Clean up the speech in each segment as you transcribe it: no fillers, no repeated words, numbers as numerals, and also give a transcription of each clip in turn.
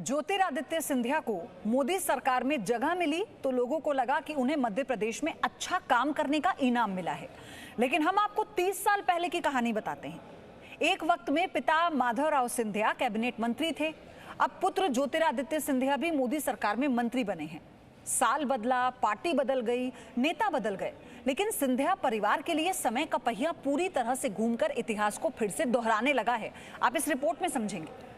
ज्योतिरादित्य सिंधिया को मोदी सरकार में जगह मिली तो लोगों को लगा कि उन्हें मध्य प्रदेश में अच्छा काम करने का इनाम मिला है। लेकिन हम आपको 30 साल पहले की कहानी बताते हैं। एक वक्त में पिता माधवराव सिंधिया कैबिनेट मंत्री थे। अब पुत्र ज्योतिरादित्य सिंधिया भी मोदी सरकार में मंत्री बने हैं। साल बदला, पार्टी बदल गई, नेता बदल गए, लेकिन सिंधिया परिवार के लिए समय का पहिया पूरी तरह से घूमकर इतिहास को फिर से दोहराने लगा है। आप इस रिपोर्ट में समझेंगे।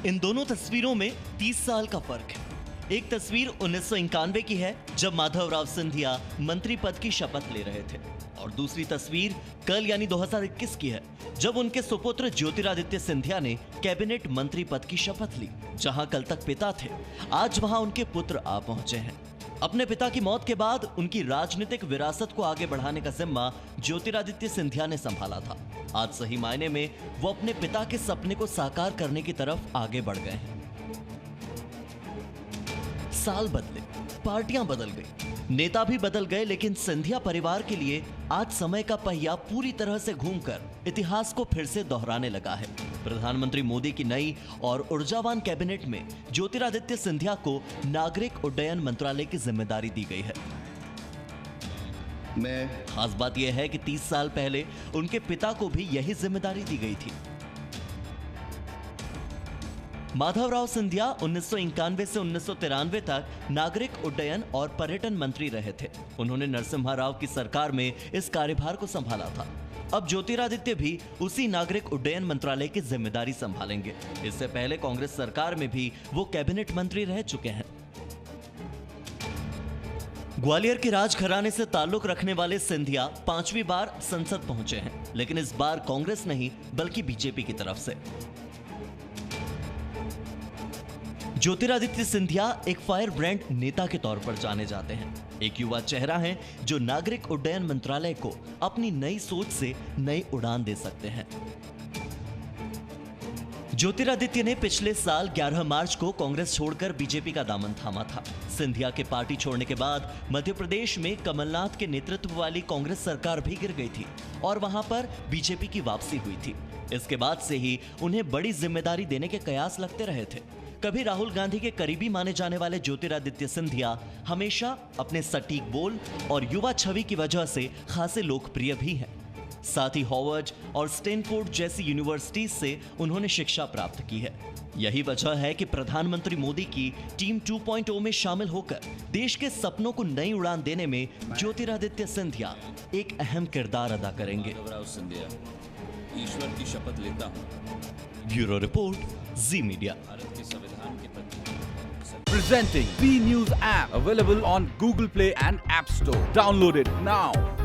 इन दोनों तस्वीरों में 30 साल का फर्क है। एक तस्वीर 1991 की है जब माधवराव सिंधिया मंत्री पद की शपथ ले रहे थे, और दूसरी तस्वीर कल यानी 2021 की है जब उनके सुपुत्र ज्योतिरादित्य सिंधिया ने कैबिनेट मंत्री पद की शपथ ली। जहां कल तक पिता थे, आज वहां उनके पुत्र आ पहुंचे हैं। अपने पिता की मौत के बाद उनकी राजनीतिक विरासत को आगे बढ़ाने का जिम्मा ज्योतिरादित्य सिंधिया ने संभाला था। आज सही मायने में वो अपने पिता के सपने को साकार करने की तरफ आगे बढ़ गए हैं। साल बदले, पार्टियां बदल गई, नेता भी बदल गए, लेकिन सिंधिया परिवार के लिए आज समय का पहिया पूरी तरह से घूमकर इतिहास को फिर से दोहराने लगा है। प्रधानमंत्री मोदी की नई और ऊर्जावान कैबिनेट में ज्योतिरादित्य सिंधिया को नागरिक उड्डयन मंत्रालय की जिम्मेदारी दी गई है। खास बात यह है कि 30 साल पहले उनके पिता को भी यही जिम्मेदारी दी गई थी। माधवराव सिंधिया 1991 से 1993 तक नागरिक उड्डयन और पर्यटन मंत्री रहे थे। उन्होंने नरसिम्हा राव की सरकार में इस कार्यभार को संभाला था। अब ज्योतिरादित्य भी उसी नागरिक उड्डयन मंत्रालय की जिम्मेदारी संभालेंगे। इससे पहले कांग्रेस सरकार में भी वो कैबिनेट मंत्री रह चुके हैं। ग्वालियर के राजघराने से ताल्लुक रखने वाले सिंधिया 5वीं बार संसद पहुंचे हैं, लेकिन इस बार कांग्रेस नहीं बल्कि बीजेपी की तरफ से। ज्योतिरादित्य सिंधिया एक फायर ब्रांड नेता के तौर पर जाने जाते हैं। एक युवा चेहरा हैं जो नागरिक उड्डयन मंत्रालय को अपनी नई सोच से नई उड़ान दे सकते हैं। ज्योतिरादित्य ने पिछले साल 11 मार्च को कांग्रेस छोड़कर बीजेपी का दामन थामा था। सिंधिया के पार्टी छोड़ने के बाद मध्य प्रदेश में कमलनाथ के नेतृत्व वाली कांग्रेस सरकार भी गिर गई थी और वहां पर बीजेपी की वापसी हुई थी। इसके बाद से ही उन्हें बड़ी जिम्मेदारी देने के कयास लगते रहे थे। कभी राहुल गांधी के करीबी माने जाने वाले ज्योतिरादित्य सिंधिया हमेशा अपने सटीक बोल और युवा छवि की वजह से खासे लोकप्रिय भी हैं। साथ ही हार्वर्ड और स्टैनफोर्ड जैसी यूनिवर्सिटीज से उन्होंने शिक्षा प्राप्त की है। यही वजह है कि प्रधानमंत्री मोदी की टीम 2.0 में शामिल होकर देश के सपनों को नई उड़ान देने में ज्योतिरादित्य सिंधिया एक अहम किरदार अदा करेंगे। ईश्वर की शपथ लेता हूं। ब्यूरो रिपोर्ट, जी मीडिया। भारत के संविधान के प्रति Presenting B News app available on Google Play and App Store. Download it now.